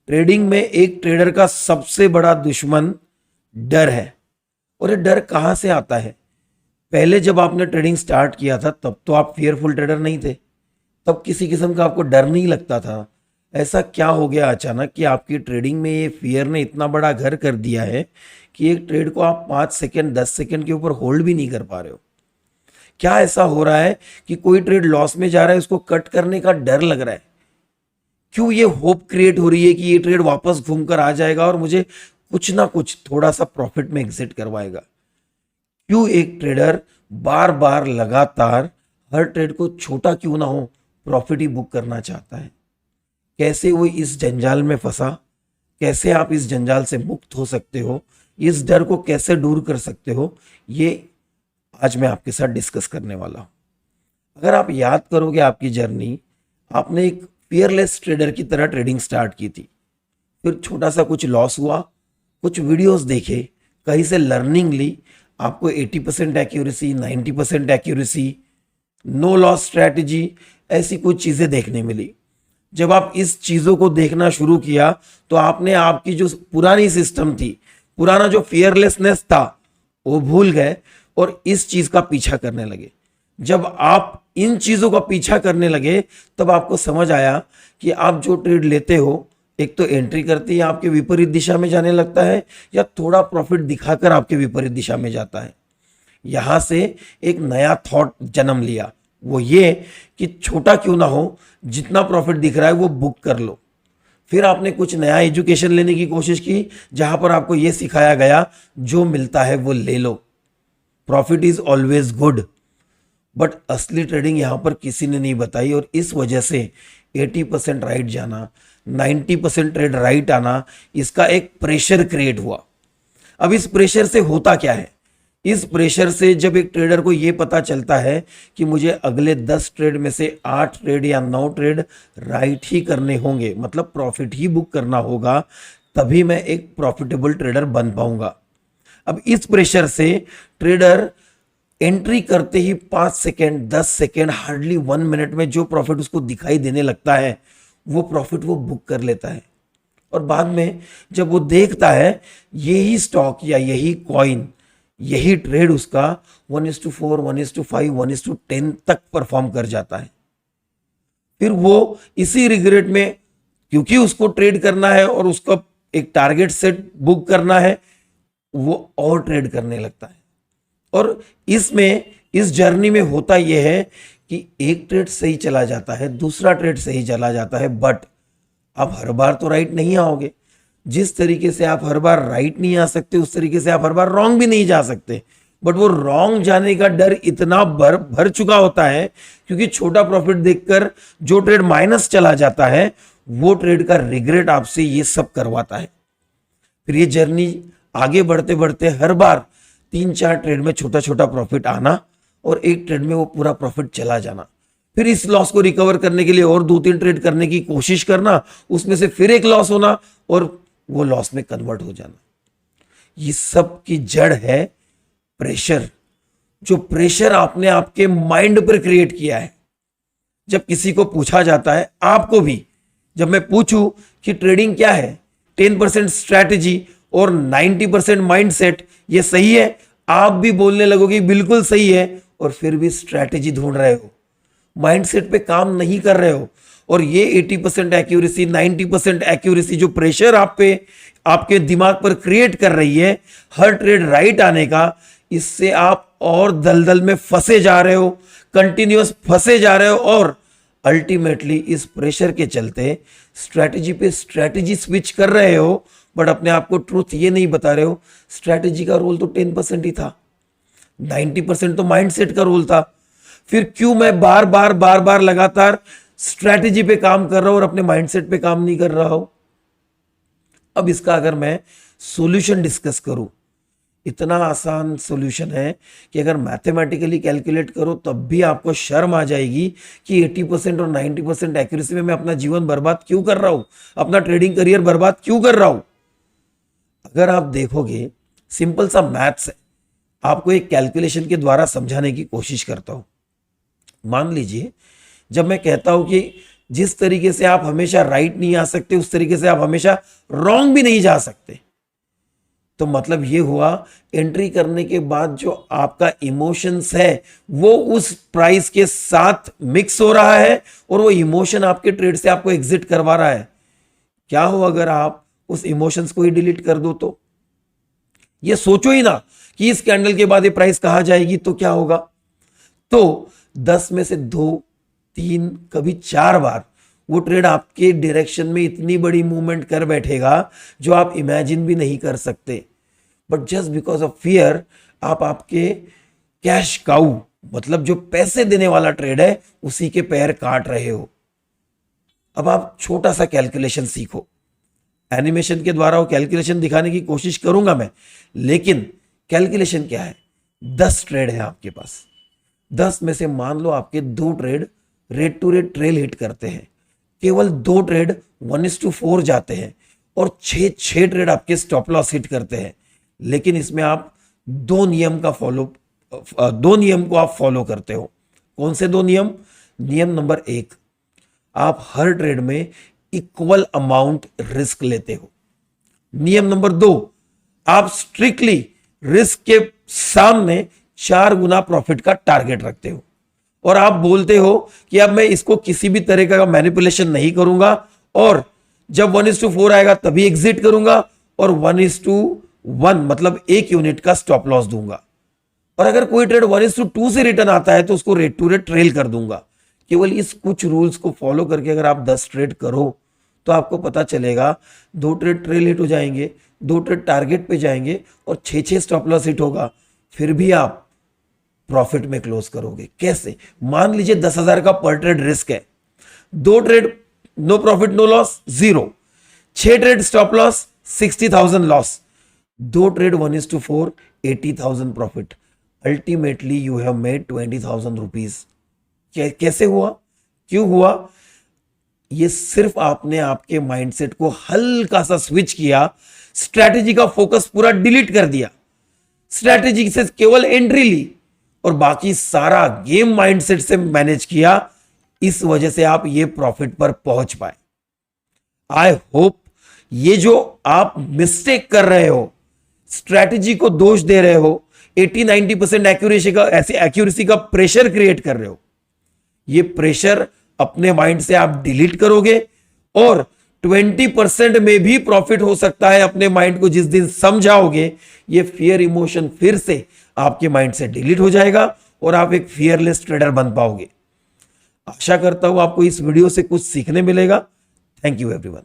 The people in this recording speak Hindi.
ट्रेडिंग में एक ट्रेडर का सबसे बड़ा दुश्मन डर है। और ये डर कहाँ से आता है? पहले जब आपने ट्रेडिंग स्टार्ट किया था तब तो आप फियरफुल ट्रेडर नहीं थे, तब किसी किस्म का आपको डर नहीं लगता था। ऐसा क्या हो गया अचानक कि आपकी ट्रेडिंग में ये फियर ने इतना बड़ा घर कर दिया है कि एक ट्रेड को आप 5 सेकेंड 10 सेकेंड के ऊपर होल्ड भी नहीं कर पा रहे हो? क्या ऐसा हो रहा है कि कोई ट्रेड लॉस में जा रहा है, उसको कट करने का डर लग रहा है? क्यों ये होप क्रिएट हो रही है कि ये ट्रेड वापस घूमकर आ जाएगा और मुझे कुछ ना कुछ थोड़ा सा प्रॉफिट में एग्जिट करवाएगा? क्यों एक ट्रेडर बार बार लगातार हर ट्रेड को छोटा क्यों ना हो प्रॉफिट ही बुक करना चाहता है? कैसे वो इस जंजाल में फंसा? कैसे आप इस जंजाल से मुक्त हो सकते हो? इस डर को कैसे दूर कर सकते हो? ये आज मैं आपके साथ डिस्कस करने वाला हूं। अगर आप याद करोगे आपकी जर्नी, आपने एक फियरलेस ट्रेडर की तरह ट्रेडिंग स्टार्ट की थी, फिर छोटा सा कुछ लॉस हुआ, कुछ वीडियोस देखे, कहीं से लर्निंग ली, आपको 80% accuracy, 90% accuracy, no loss strategy, ऐसी कुछ चीजें देखने मिली। जब आप इस चीजों को देखना शुरू किया तो आपने आपकी जो पुरानी सिस्टम थी, पुराना जो फियरलेसनेस था, वो भूल गए और इस चीज का पीछा करने लगे। जब आप इन चीजों का पीछा करने लगे तब आपको समझ आया कि आप जो ट्रेड लेते हो, एक तो एंट्री करते ही आपके विपरीत दिशा में जाने लगता है या थोड़ा प्रॉफिट दिखाकर आपके विपरीत दिशा में जाता है। यहां से एक नया थॉट जन्म लिया, वो ये कि छोटा क्यों ना हो, जितना प्रॉफिट दिख रहा है वो बुक कर लो। फिर आपने कुछ नया एजुकेशन लेने की कोशिश की, जहां पर आपको यह सिखाया गया जो मिलता है वो ले लो, profit is always good. But असली ट्रेडिंग यहां पर किसी ने नहीं बताई और इस वजह से 80% राइट जाना, 90% ट्रेड राइट आना, इसका एक प्रेशर क्रिएट हुआ। अब इस प्रेशर से होता क्या है? इस प्रेशर से जब एक ट्रेडर को यह पता चलता है कि मुझे अगले 10 ट्रेड में से 8 ट्रेड या 9 ट्रेड राइट ही करने होंगे, मतलब प्रॉफिट ही बुक करना होगा, तभी मैं एक प्रॉफिटेबल ट्रेडर बन पाऊंगा। अब इस प्रेशर से ट्रेडर एंट्री करते ही 5 सेकेंड 10 सेकेंड हार्डली 1 मिनट में जो प्रॉफिट उसको दिखाई देने लगता है, वो प्रॉफिट वो बुक कर लेता है। और बाद में जब वो देखता है यही स्टॉक या यही कॉइन, यही ट्रेड उसका 1:4, 1:5, 1:10 तक परफॉर्म कर जाता है, फिर वो इसी रिग्रेट में, क्योंकि उसको ट्रेड करना है और उसका एक टारगेट सेट बुक करना है, वो और ट्रेड करने लगता है। और इसमें, इस जर्नी में होता यह है कि एक ट्रेड सही चला जाता है, दूसरा ट्रेड सही चला जाता है, बट आप हर बार तो राइट नहीं आओगे। जिस तरीके से आप हर बार राइट नहीं आ सकते, उस तरीके से आप हर बार रॉन्ग भी नहीं जा सकते। बट वो रॉन्ग जाने का डर इतना भर चुका होता है, क्योंकि छोटा प्रॉफिट देखकर जो ट्रेड माइनस चला जाता है, वो ट्रेड का रिग्रेट आपसे ये सब करवाता है। फिर ये जर्नी आगे बढ़ते बढ़ते हर बार 3-4 ट्रेड में छोटा छोटा प्रॉफिट आना और एक ट्रेड में वो पूरा प्रॉफिट चला जाना, फिर इस लॉस को रिकवर करने के लिए और 2-3 ट्रेड करने की कोशिश करना, उसमें से फिर एक लॉस होना और वो लॉस में कन्वर्ट हो जाना। ये सब की जड़ है प्रेशर, जो प्रेशर आपने आपके माइंड पर क्रिएट किया है। जब किसी को पूछा जाता है, आपको भी जब मैं पूछूं कि ट्रेडिंग क्या है, 10% स्ट्रैटेजी और 90% माइंडसेट, ये सही है? आप भी बोलने लगोगे बिल्कुल सही है, और फिर भी स्ट्रैटेजी ढूंढ रहे हो, माइंडसेट पे काम नहीं कर रहे हो। और ये 80% एक्यूरेसी, 90% एक्यूरेसी जो प्रेशर आप पे, आपके दिमाग पर क्रिएट कर रही है हर ट्रेड राइट आने का, इससे आप और दलदल में फंसे जा रहे हो, कंटिन्यूअस फंसे जा रहे हो, और अल्टीमेटली इस प्रेशर के चलते स्ट्रैटेजी पे स्ट्रैटेजी स्विच कर रहे हो, बट अपने आप को ट्रूथ ये नहीं बता रहे हो स्ट्रैटेजी का रोल तो 10% ही था, 90% तो माइंडसेट का रोल था। फिर क्यों मैं बार बार लगातार स्ट्रैटेजी पे काम कर रहा हूं और अपने माइंडसेट पे काम नहीं कर रहा हूं? अब इसका अगर मैं सॉल्यूशन डिस्कस करूं, इतना आसान सॉल्यूशन है कि अगर मैथमेटिकली कैलकुलेट करो तब भी आपको शर्म आ जाएगी कि 80% और 90% एक्यूरेसी में मैं अपना जीवन बर्बाद क्यों कर रहा हूं, अपना ट्रेडिंग करियर बर्बाद क्यों कर रहा हूं। अगर आप देखोगे, सिंपल सा मैथ्स है, आपको एक कैलकुलेशन के द्वारा समझाने की कोशिश करता हूं। मान लीजिए जब मैं कहता हूं कि जिस तरीके से आप हमेशा राइट नहीं आ सकते, उस तरीके से आप हमेशा रॉन्ग भी नहीं जा सकते। तो मतलब ये हुआ, एंट्री करने के बाद जो आपका इमोशंस है वो उस प्राइस के साथ मिक्स हो रहा है और वो इमोशन आपके ट्रेड से आपको एग्जिट करवा रहा है। क्या हो अगर आप उस इमोशंस को ही डिलीट कर दो? तो ये सोचो ही ना कि इस कैंडल के बाद ये प्राइस कहां जाएगी तो क्या होगा। तो 10 में से 2, 3, कभी 4 बार वो ट्रेड आपके डायरेक्शन में इतनी बड़ी मूवमेंट कर बैठेगा जो आप इमेजिन भी नहीं कर सकते। But just because of fear आप आपके कैश काउ, मतलब जो पैसे देने वाला ट्रेड है, उसी के पैर काट रहे हो। अब आप छोटा सा कैलकुलेशन सीखो। एनिमेशन के द्वारा वो कैलकुलेशन दिखाने की कोशिश करूंगा मैं, लेकिन कैलकुलेशन क्या है? 10 ट्रेड है आपके पास। 10 में से मान लो आपके 2 trade rate to rate trail hit करते हैं, केवल 2 ट्रेड 1:4 जाते हैं और 6 ट्रेड आपके स्टॉप लॉस हिट करते हैं। लेकिन इसमें आप 2 नियम को आप फॉलो करते हो। कौन से 2 नियम? नियम नंबर 1, आप हर ट्रेड में इक्वल अमाउंट रिस्क लेते हो। नियम नंबर 2, आप स्ट्रिक्टली रिस्क के सामने 4 गुना प्रॉफिट का टारगेट रखते हो और आप बोलते हो कि अब मैं इसको किसी भी तरह का मैनिपुलेशन नहीं करूंगा और जब 1:4 आएगा तभी एग्जिट करूंगा और 1:1 मतलब 1 यूनिट का स्टॉप लॉस दूंगा। और अगर कोई ट्रेड 1:2 से रिटर्न आता है तो उसको रेट टू रेट ट्रेल कर दूंगा। केवल इस कुछ रूल्स को फॉलो करके अगर आप 10 ट्रेड करो तो आपको पता चलेगा 2 ट्रेड ट्रेल हिट हो जाएंगे, 2 ट्रेड टारगेट पे जाएंगे और 6 स्टॉप लॉस हिट होगा, फिर भी आप प्रॉफिट में क्लोज करोगे। कैसे? मान लीजिए 10,000 का पर ट्रेड रिस्क है, 2 trade no profit no loss 0, 6 trade stop loss 60,000 loss, 2 trade 1:4 80,000 profit. Ultimately you have made 20,000 rupees. कैसे हुआ? क्यों हुआ? ये सिर्फ आपने आपके माइंडसेट को हल्का सा स्विच किया, स्ट्रैटेजी का फोकस पूरा डिलीट कर दिया, स्ट्रैटेजी से केवल एंट्री ली और बाकी सारा गेम माइंडसेट से मैनेज किया। इस वजह से आप ये प्रॉफिट पर पहुंच पाए। आई होप ये जो आप मिस्टेक कर रहे हो, स्ट्रैटेजी को दोष दे रहे हो, 80-90% एक्यूरेसी का प्रेशर क्रिएट कर रहे हो, ये प्रेशर अपने माइंड से आप डिलीट करोगे और 20% में भी प्रॉफिट हो सकता है अपने माइंड को जिस दिन समझाओगे, ये फियर इमोशन फिर से आपके माइंड से डिलीट हो जाएगा और आप एक फियरलेस ट्रेडर बन पाओगे। आशा करता हूं आपको इस वीडियो से कुछ सीखने मिलेगा। Thank you everyone.